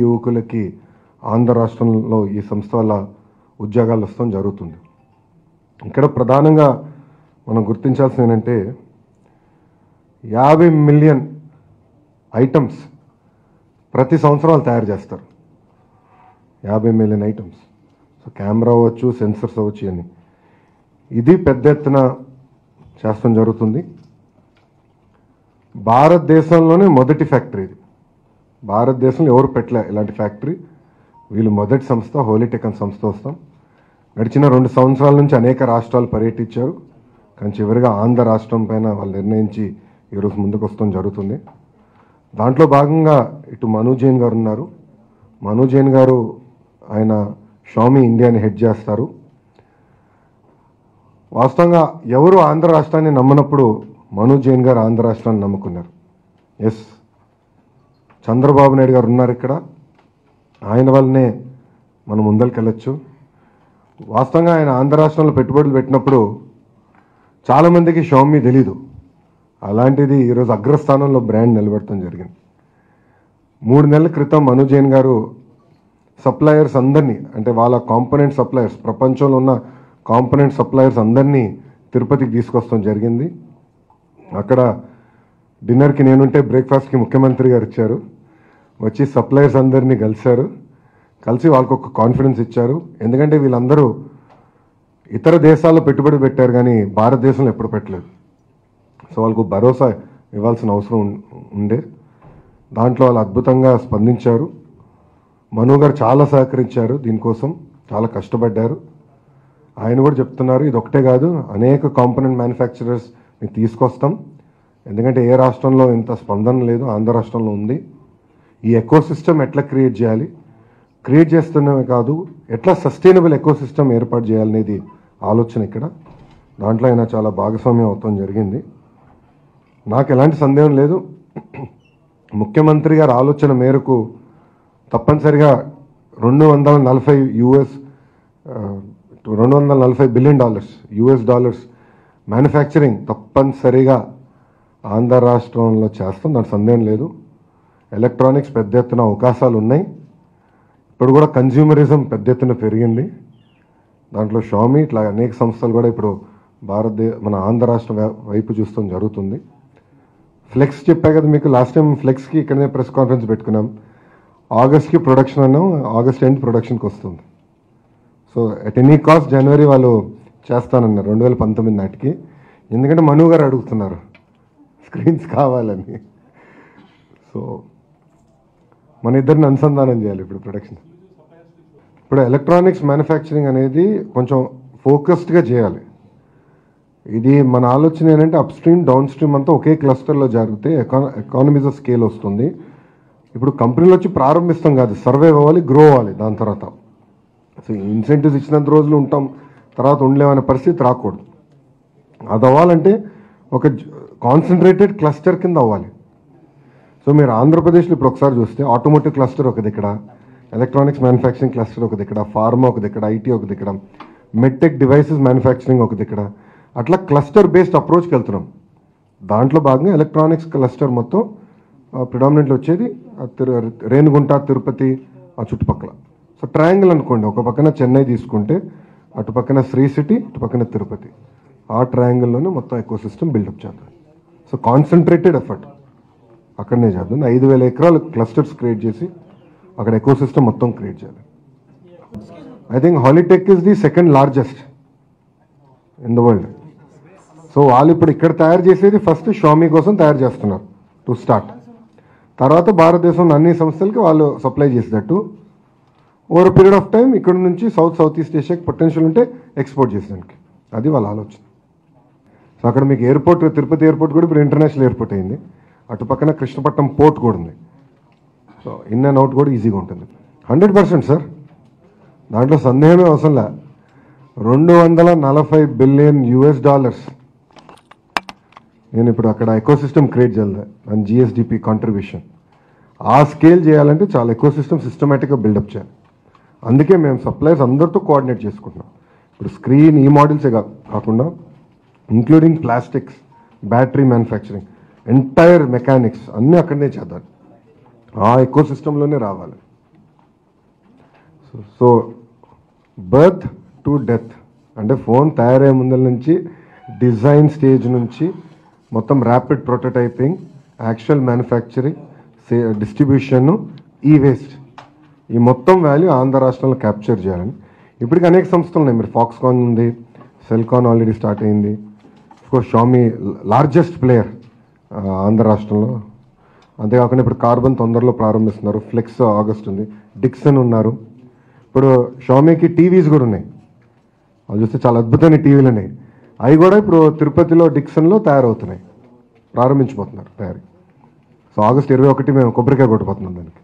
యువకులకి ఆంధ్ర రాష్ట్రంలో ఈ సంస్థ వల్ల ఉద్యోగాలు వస్తాం జరుగుతుంది. ఇక్కడ ప్రధానంగా మనం గుర్తించాల్సింది ఏంటంటే 50 మిలియన్ ఐటమ్స్ ప్రతి సంవత్సరం తయారు చేస్తారు. 50 మిలియన్ ఐటమ్స్. సో కెమెరా అవ్వచ్చు, సెన్సర్స్ అవ్వచ్చు అని ఇది పెద్ద ఎత్తున చేస్తాం జరుగుతుంది. భారతదేశంలోనే మొదటి ఫ్యాక్టరీ ఇది. భారతదేశంలో ఎవరు పెట్టలే ఇలాంటి ఫ్యాక్టరీ. వీళ్ళు మొదటి సంస్థ, హోలీటెక్ అనే సంస్థ వస్తాం. గడిచిన 2 సంవత్సరాల నుంచి అనేక రాష్ట్రాలు పర్యటించారు. కానీ చివరిగా ఆంధ్ర రాష్ట్రం పైన వాళ్ళు నిర్ణయించి ఈరోజు ముందుకు వస్తాం జరుగుతుంది. దాంట్లో భాగంగా ఇటు మను జైన్ గారు ఉన్నారు. మను జైన్ గారు ఆయన షామీ ఇండియాని హెడ్ చేస్తారు. వాస్తవంగా ఎవరు ఆంధ్ర రాష్ట్రాన్ని నమ్మనప్పుడు మను జైన్ గారు ఆంధ్ర రాష్ట్రాన్ని నమ్ముకున్నారు. ఎస్, చంద్రబాబు నాయుడు గారు ఉన్నారు ఇక్కడ. ఆయన వల్లనే మనం ముందరికెళ్ళచ్చు. వాస్తవంగా ఆయన ఆంధ్ర రాష్ట్రంలో పెట్టుబడులు పెట్టినప్పుడు చాలామందికి షామీ తెలీదు. అలాంటిది ఈరోజు అగ్రస్థానంలో బ్రాండ్ నిలబెడతాం జరిగింది. 3 నెలల క్రితం మను జైన్ గారు సప్లయర్స్ అందరినీ, అంటే వాళ్ళ కాంపోనెంట్ సప్లయర్స్, ప్రపంచంలో ఉన్న కాంపోనెంట్ సప్లయర్స్ అందరినీ తిరుపతికి తీసుకొస్తాం జరిగింది. అక్కడ డిన్నర్కి నేనుంటే బ్రేక్ఫాస్ట్కి ముఖ్యమంత్రి గారు ఇచ్చారు. వచ్చి సప్లయర్స్ అందరినీ కలిసి వాళ్ళకు ఒక కాన్ఫిడెన్స్ ఇచ్చారు. ఎందుకంటే వీళ్ళందరూ ఇతర దేశాల్లో పెట్టుబడి పెట్టారు కానీ భారతదేశంలో ఎప్పుడు పెట్టలేదు. సో వాళ్ళకు భరోసా ఇవ్వాల్సిన అవసరం ఉండే. దాంట్లో వాళ్ళు అద్భుతంగా స్పందించారు. మను గారు చాలా సహకరించారు, దీనికోసం చాలా కష్టపడ్డారు. ఆయన కూడా చెప్తున్నారు ఇది ఒకటే కాదు, అనేక కాంపోనెంట్ మ్యానుఫ్యాక్చరర్స్ని తీసుకొస్తాం. ఎందుకంటే ఏ రాష్ట్రంలో ఇంత స్పందన లేదు, ఆంధ్ర రాష్ట్రంలో ఉంది. ఈ ఎకోసిస్టమ్ ఎట్లా క్రియేట్ చేస్తున్నవి కాదు, ఎట్లా సస్టైనబుల్ ఎకోసిస్టమ్ ఏర్పాటు చేయాలనేది ఆలోచన ఇక్కడ. దాంట్లో ఆయన చాలా భాగస్వామ్యం అవుతాం జరిగింది. నాకు ఎలాంటి సందేహం లేదు, ముఖ్యమంత్రి గారి ఆలోచన మేరకు తప్పనిసరిగా $240 బిలియన్ US మ్యానుఫ్యాక్చరింగ్ తప్పనిసరిగా ఆంధ్ర రాష్ట్రంలో చేస్తాం, దాని సందేహం లేదు. ఎలక్ట్రానిక్స్ పెద్ద ఎత్తున అవకాశాలు ఉన్నాయి. ఇప్పుడు కూడా కన్జ్యూమరిజం పెద్ద ఎత్తున పెరిగింది. దాంట్లో షామీ ఇట్లా అనేక సంస్థలు కూడా ఇప్పుడు మన ఆంధ్ర రాష్ట్రం వైపు చూస్తాం జరుగుతుంది. ఫ్లెక్స్ చెప్పా కదా మీకు, లాస్ట్ టైం ఫ్లెక్స్కి ఇక్కడనే ప్రెస్ కాన్ఫరెన్స్ పెట్టుకున్నాం. ఆగస్ట్కి ప్రొడక్షన్ అన్నాం, ఆగస్ట్ ఎండ్ ప్రొడక్షన్కి వస్తుంది. సో అట్ ఎనీ కాస్ట్ జనవరి వాళ్ళు చేస్తానన్నారు 2019 నాటికి. ఎందుకంటే మను గారు అడుగుతున్నారు స్క్రీన్స్ కావాలని. సో మన ఇద్దరిని అనుసంధానం చేయాలి ఇప్పుడు ప్రొడక్షన్. ఇప్పుడు ఎలక్ట్రానిక్స్ మ్యానుఫ్యాక్చరింగ్ అనేది కొంచెం ఫోకస్డ్గా చేయాలి. ఇది మన ఆలోచన ఏంటంటే అప్ స్ట్రీమ్ డౌన్ స్ట్రీమ్ అంతా ఒకే క్లస్టర్లో జరిగితే ఎకానమీస్ ఆఫ్ స్కేల్ వస్తుంది. ఇప్పుడు కంపెనీలు వచ్చి ప్రారంభిస్తాం కాదు, సర్వైవ్ అవ్వాలి, గ్రో అవ్వాలి. దాని తర్వాత సో ఇన్సెంటివ్స్ ఇచ్చినంత రోజులు ఉంటాం, తర్వాత ఉండలేమనే పరిస్థితి రాకూడదు. అది అవ్వాలంటే ఒక కాన్సన్ట్రేటెడ్ క్లస్టర్ కింద అవ్వాలి. సో మీరు ఆంధ్రప్రదేశ్లో ఇప్పుడు ఒకసారి చూస్తే ఆటోమోటివ్ క్లస్టర్ ఒక దిక్కడ, ఎలక్ట్రానిక్స్ మ్యానుఫ్యాక్చరింగ్ క్లస్టర్ ఒక దిక్కడ, ఫార్మా ఒక దిక్కడ, ఐటీ ఒక దిక్కడ, మెడ్టెక్ డివైసెస్ మ్యానుఫ్యాక్చరింగ్ ఒక దిక్కడ, అట్లా క్లస్టర్ బేస్డ్ అప్రోచ్కి వెళ్తున్నాం. దాంట్లో భాగంగా ఎలక్ట్రానిక్స్ క్లస్టర్ మొత్తం ప్రిడామినెంట్లీ వచ్చేది రేణిగుంట, తిరుపతి ఆ చుట్టుపక్కల. సో ట్రయాంగిల్ అనుకోండి, ఒక పక్కన చెన్నై తీసుకుంటే అటు పక్కన శ్రీ సిటీ, ఇటు పక్కన తిరుపతి, ఆ ట్రయాంగిల్లోనే మొత్తం ఎకో సిస్టమ్ బిల్డప్ చేద్దాం. సో కాన్సన్ట్రేటెడ్ ఎఫర్ట్ అక్కడనే చేద్దాం. 5,000 ఎకరాలు క్లస్టర్స్ క్రియేట్ చేసి అక్కడ ఎకో సిస్టమ్ మొత్తం క్రియేట్ చేయాలి. I think Holitech is the second largest in the world. So వాళ్ళు ఇప్పుడు ఇక్కడ తయారు చేసేది ఫస్ట్ షామీ కోసం తయారు చేస్తున్నారు టు స్టార్ట్. తర్వాత భారతదేశంలో అన్ని సంస్థలకి వాళ్ళు సప్లై చేసేటట్టు ఓవర్ పీరియడ్ ఆఫ్ టైం ఇక్కడ నుంచి సౌత్ ఈస్ట్ ఏషియాకి పొటెన్షియల్ ఉంటే ఎక్స్పోర్ట్ చేసేదానికి, అది వాళ్ళ ఆలోచన. సో అక్కడ మీకు ఎయిర్పోర్ట్, తిరుపతి ఎయిర్పోర్ట్ కూడా ఇప్పుడు ఇంటర్నేషనల్ ఎయిర్పోర్ట్ అయింది. అటు పక్కన కృష్ణపట్నం పోర్ట్ కూడా ఉంది. సో ఇన్ అండ్ అవుట్ కూడా ఈజీగా ఉంటుంది. 100% సార్, దాంట్లో సందేహమే అవసరం లే. $240 బిలియన్ నేను ఇప్పుడు అక్కడ ఎకోసిస్టమ్ క్రియేట్ చేయాలి అండ్ జిఎస్డిపి కాంట్రిబ్యూషన్. ఆ స్కేల్ చేయాలంటే చాలా ఎకోసిస్టమ్ సిస్టమేటిక్గా బిల్డప్ చేయాలి. అందుకే మేము సప్లైర్స్ అందరితో కోఆర్డినేట్ చేసుకుంటున్నాం. ఇప్పుడు స్క్రీన్ ఈ మోడల్సే కాకుండా including plastics, battery manufacturing, entire mechanics అన్నీ అక్కడనే చేద్దాం. ఆ ఎకో సిస్టంలోనే రావాలి. సో బర్త్ టు డెత్ అంటే ఫోన్ తయారయ్యే ముందల నుంచి డిజైన్ స్టేజ్ నుంచి మొత్తం rapid prototyping, actual manufacturing, distribution, ఈ వేస్ట్, ఈ మొత్తం వాల్యూ ఆంధ్ర రాష్ట్రంలో క్యాప్చర్ చేయాలని ఇప్పటికి అనేక సంస్థలు ఉన్నాయి. మీరు ఫాక్స్కాన్ ఉంది, సెల్కాన్ ఆల్రెడీ స్టార్ట్ అయింది, course Xiaomi largest player Andhra రాష్ట్రంలో. అంతేకాకుండా ఇప్పుడు కార్బన్ తొందరలో ప్రారంభిస్తున్నారు, ఫ్లెక్స్ ఆగస్ట్ ఉంది, డిక్సన్ ఉన్నారు. ఇప్పుడు షామీకి టీవీస్ కూడా ఉన్నాయి, అది చూస్తే చాలా అద్భుతమైన టీవీలు ఉన్నాయి. అవి కూడా ఇప్పుడు తిరుపతిలో డిక్సన్లో తయారవుతున్నాయి, ప్రారంభించిపోతున్నారు తయారీ. సో ఆగస్ట్ 21 మేము కొబ్బరికాయ కొట్టిపోతున్నాం దానికి.